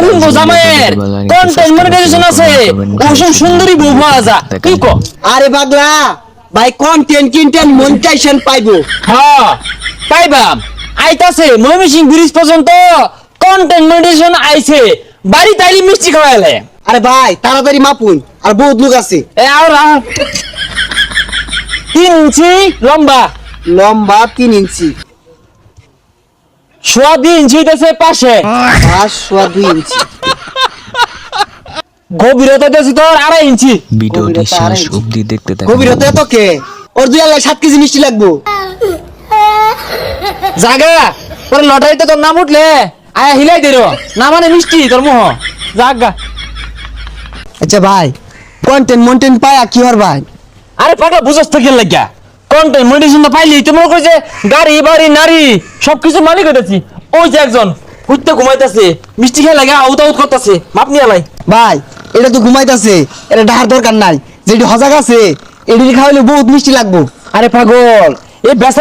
নতুন জামাইয়ের content monetization আছে ওসব সুন্দরী বউ পাওয়া যায় কি কো আরে পাগলা ভাই কন্টেন্ট মনিটাইজেশন পাইবো হ্যাঁ পাইবাম আইতাছে ময়মনসিংহ ব্রিজ পর্যন্ত কন্টেন্ট মনিটাইজেশন আইছে বাড়ি তাইলি মিষ্টি খাওয়াইলে আরে ভাই তাড়াতাড়ি মাপুন আর বহুত লোক আছে এ আর 3 ইঞ্চি লম্বা লম্বা 3 ইঞ্চি সোয়া 2 ইঞ্চি হইতেছে পাশে আর 2 ইঞ্চি গভীরতা দিয়েছে তোর 2.5 ইঞ্চি ভিডিওটি শেষ অবধি দেখতে থাকুন। গভীরতা এত কে ওর 7 কেজি মিষ্টি লাগবো জাগা পরে লটারিতে তোর নাম উঠলে আয়া হিলাই দিরো না মানে মিষ্টি তোর মোহ জাগা আচ্ছা ভাই কন্টেন্ট পায়া কি হর ভাই আরে পাগলা বুঝছ তো কি লাগিয়া কন্টেন্ট মনিটাইজেশন তো পাইলি তুমি কই যে গাড়ি বাড়ি নারী সবকিছু মালিক হইতাছি ওই যে একজন হুইতে ঘুমাইতাছে মিষ্টি খেয়ে লাগে আউট আউট করতেছে মাপ নিয়ে লাই ভাই এটা তো ঘুমাইতাছে এটা ডাহার দরকার নাই যেটি হজাগ আছে এটি খাওয়াইলে বহুত মিষ্টি লাগবো আরে পাগল এই বেসা